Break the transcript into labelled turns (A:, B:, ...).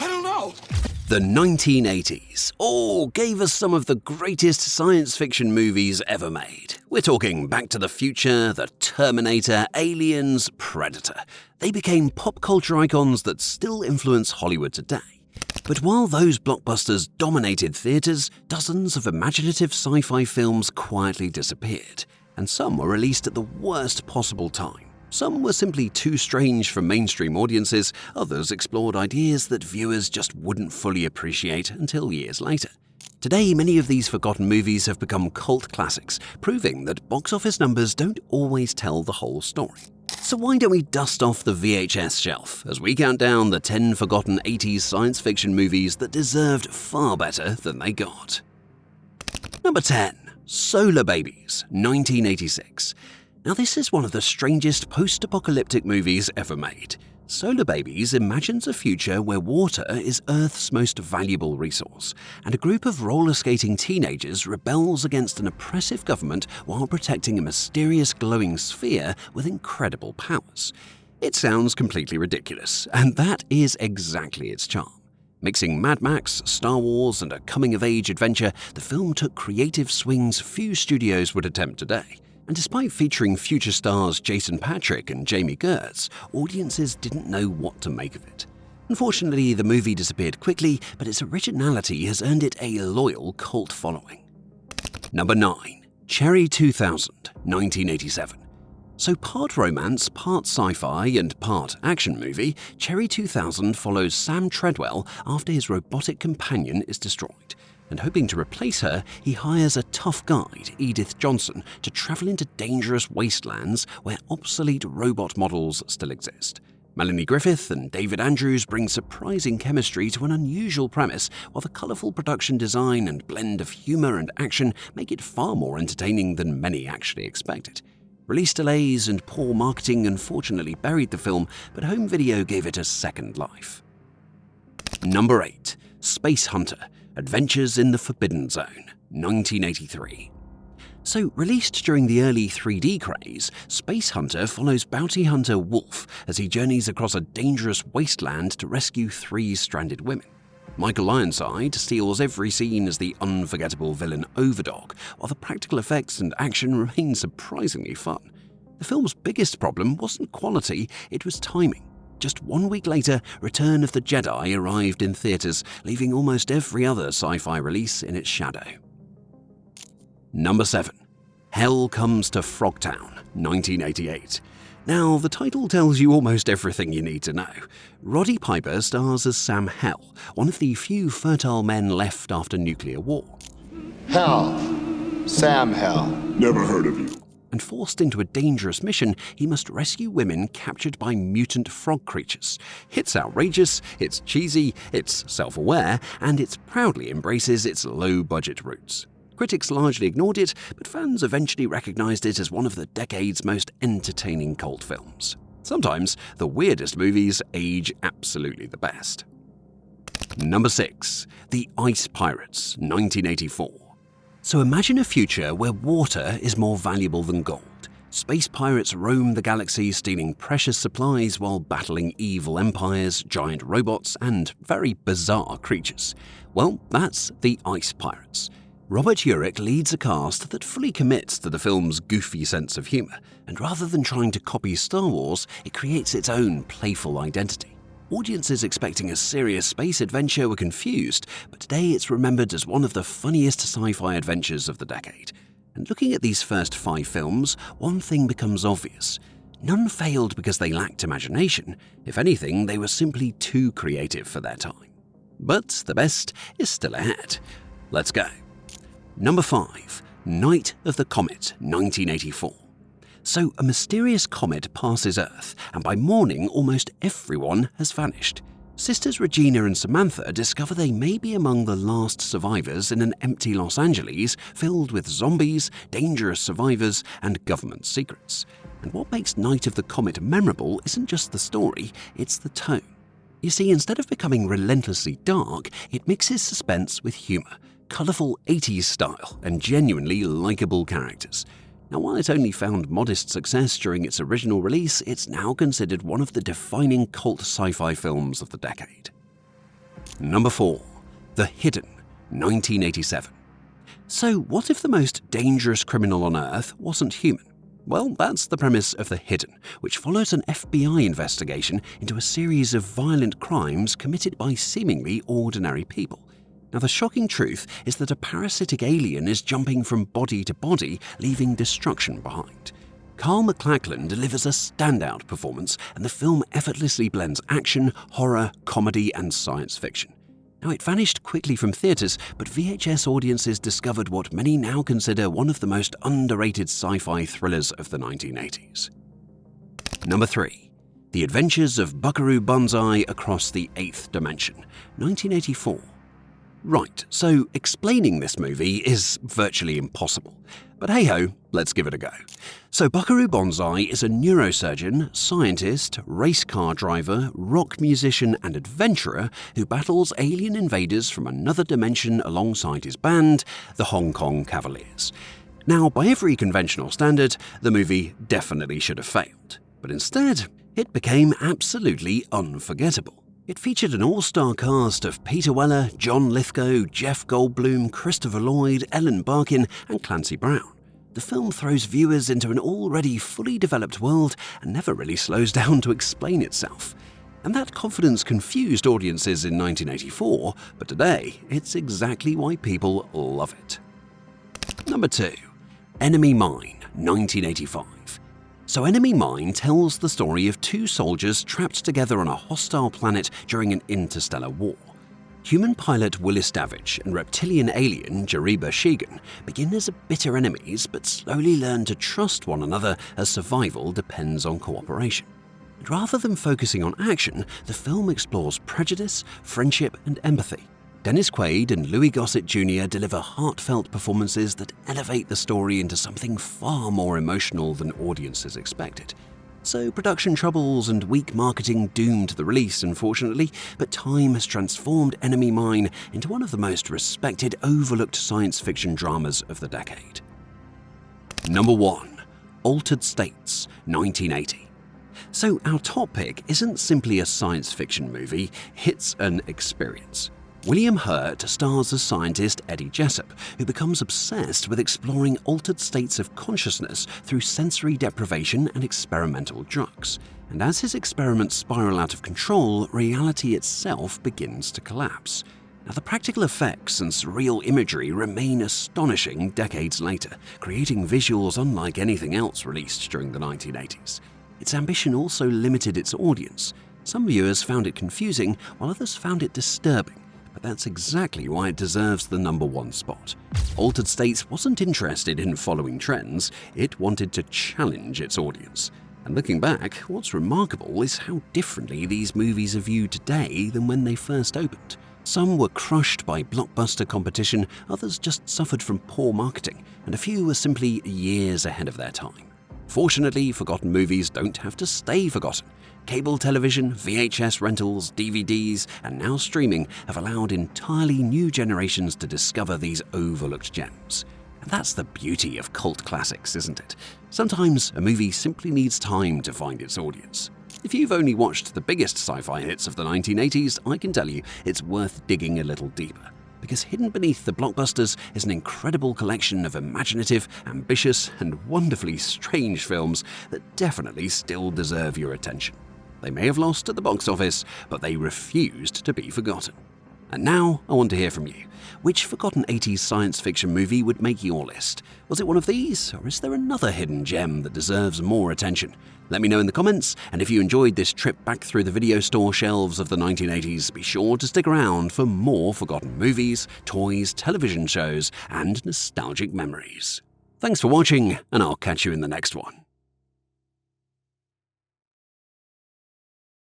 A: I don't know.
B: The 1980s gave us some of the greatest science fiction movies ever made. We're talking Back to the Future, The Terminator, Aliens, Predator. They became pop culture icons that still influence Hollywood today. But while those blockbusters dominated theaters, dozens of imaginative sci-fi films quietly disappeared, and some were released at the worst possible time. Some were simply too strange for mainstream audiences, others explored ideas that viewers just wouldn't fully appreciate until years later. Today, many of these forgotten movies have become cult classics, proving that box office numbers don't always tell the whole story. So why don't we dust off the VHS shelf as we count down the 10 forgotten 80s science fiction movies that deserved far better than they got. Number 10. Solar Babies, 1986. Now this is one of the strangest post-apocalyptic movies ever made. Solar Babies imagines a future where water is Earth's most valuable resource, and a group of roller-skating teenagers rebels against an oppressive government while protecting a mysterious glowing sphere with incredible powers. It sounds completely ridiculous, and that is exactly its charm. Mixing Mad Max, Star Wars, and a coming-of-age adventure, the film took creative swings few studios would attempt today. And despite featuring future stars Jason Patric and Jamie Gertz, audiences didn't know what to make of it. Unfortunately, the movie disappeared quickly, but its originality has earned it a loyal cult following. Number 9. Cherry 2000, 1987. So part romance, part sci-fi, and part action movie, Cherry 2000 follows Sam Treadwell after his robotic companion is destroyed. And hoping to replace her, he hires a tough guide, Edith Johnson, to travel into dangerous wastelands where obsolete robot models still exist. Melanie Griffith and David Andrews bring surprising chemistry to an unusual premise, while the colourful production design and blend of humour and action make it far more entertaining than many actually expected. Release delays and poor marketing unfortunately buried the film, but home video gave it a second life. Number 8. Space Hunter, Adventures in the Forbidden Zone, 1983. So, released during the early 3D craze, Space Hunter follows bounty hunter Wolf as he journeys across a dangerous wasteland to rescue 3 stranded women. Michael Ironside steals every scene as the unforgettable villain Overdog, while the practical effects and action remain surprisingly fun. The film's biggest problem wasn't quality, it was timing. Just 1 week later, Return of the Jedi arrived in theaters, leaving almost every other sci-fi release in its shadow. Number 7. Hell Comes to Frogtown, 1988. Now, the title tells you almost everything you need to know. Roddy Piper stars as Sam Hell, one of the few fertile men left after nuclear war.
C: Hell. Sam Hell.
A: Never heard of you.
B: And forced into a dangerous mission, he must rescue women captured by mutant frog creatures. It's outrageous, it's cheesy, it's self-aware, and it proudly embraces its low-budget roots. Critics largely ignored it, but fans eventually recognized it as one of the decade's most entertaining cult films. Sometimes, the weirdest movies age absolutely the best. Number 6. The Ice Pirates, 1984. So imagine a future where water is more valuable than gold. Space pirates roam the galaxy stealing precious supplies while battling evil empires, giant robots, and very bizarre creatures. Well, that's the Ice Pirates. Robert Urich leads a cast that fully commits to the film's goofy sense of humor, and rather than trying to copy Star Wars, it creates its own playful identity. Audiences expecting a serious space adventure were confused, but today it's remembered as one of the funniest sci-fi adventures of the decade. And looking at these first 5 films, one thing becomes obvious. None failed because they lacked imagination. If anything, they were simply too creative for their time. But the best is still ahead. Let's go. Number 5. Night of the Comet, 1984. So a mysterious comet passes Earth, and by morning almost everyone has vanished. Sisters Regina and Samantha discover they may be among the last survivors in an empty Los Angeles filled with zombies, dangerous survivors, and government secrets. And what makes Night of the Comet memorable isn't just the story, it's the tone. You see, instead of becoming relentlessly dark, it mixes suspense with humor, colourful 80s style, and genuinely likeable characters. Now, while it only found modest success during its original release, it's now considered one of the defining cult sci-fi films of the decade. Number 4. The Hidden, 1987. So what if the most dangerous criminal on Earth wasn't human? Well, that's the premise of The Hidden, which follows an FBI investigation into a series of violent crimes committed by seemingly ordinary people. Now, the shocking truth is that a parasitic alien is jumping from body to body, leaving destruction behind. Carl MacLachlan delivers a standout performance, and the film effortlessly blends action, horror, comedy, and science fiction. Now, it vanished quickly from theaters, but VHS audiences discovered what many now consider one of the most underrated sci-fi thrillers of the 1980s. Number 3. The Adventures of Buckaroo Banzai Across the Eighth Dimension, 1984. Right, so explaining this movie is virtually impossible. But hey-ho, let's give it a go. So Buckaroo Banzai is a neurosurgeon, scientist, race car driver, rock musician, and adventurer who battles alien invaders from another dimension alongside his band, the Hong Kong Cavaliers. Now, by every conventional standard, the movie definitely should have failed. But instead, it became absolutely unforgettable. It featured an all-star cast of Peter Weller, John Lithgow, Jeff Goldblum, Christopher Lloyd, Ellen Barkin, and Clancy Brown. The film throws viewers into an already fully developed world and never really slows down to explain itself. And that confidence confused audiences in 1984, but today it's exactly why people love it. Number 2. Enemy Mine, 1985. So Enemy Mine tells the story of two soldiers trapped together on a hostile planet during an interstellar war. Human pilot Willis Davidge and reptilian alien Jariba Shigan begin as bitter enemies but slowly learn to trust one another as survival depends on cooperation. And rather than focusing on action, the film explores prejudice, friendship, and empathy. Dennis Quaid and Louis Gossett Jr. deliver heartfelt performances that elevate the story into something far more emotional than audiences expected. So production troubles and weak marketing doomed the release, unfortunately, but time has transformed Enemy Mine into one of the most respected, overlooked science fiction dramas of the decade. Number 1. Altered States, 1980. So our top pick isn't simply a science fiction movie, it's an experience. William Hurt stars as scientist Eddie Jessup, who becomes obsessed with exploring altered states of consciousness through sensory deprivation and experimental drugs. And as his experiments spiral out of control, reality itself begins to collapse. Now, the practical effects and surreal imagery remain astonishing decades later, creating visuals unlike anything else released during the 1980s. Its ambition also limited its audience. Some viewers found it confusing, while others found it disturbing. But that's exactly why it deserves the number 1 spot. Altered States wasn't interested in following trends, it wanted to challenge its audience. And looking back, what's remarkable is how differently these movies are viewed today than when they first opened. Some were crushed by blockbuster competition, others just suffered from poor marketing, and a few were simply years ahead of their time. Fortunately, forgotten movies don't have to stay forgotten. Cable television, VHS rentals, DVDs, and now streaming have allowed entirely new generations to discover these overlooked gems. And that's the beauty of cult classics, isn't it? Sometimes a movie simply needs time to find its audience. If you've only watched the biggest sci-fi hits of the 1980s, I can tell you it's worth digging a little deeper. Because hidden beneath the blockbusters is an incredible collection of imaginative, ambitious, and wonderfully strange films that definitely still deserve your attention. They may have lost at the box office, but they refused to be forgotten. And now, I want to hear from you. Which forgotten 80s science fiction movie would make your list? Was it one of these, or is there another hidden gem that deserves more attention? Let me know in the comments, and if you enjoyed this trip back through the video store shelves of the 1980s, be sure to stick around for more forgotten movies, toys, television shows, and nostalgic memories. Thanks for watching, and I'll catch you in the next one.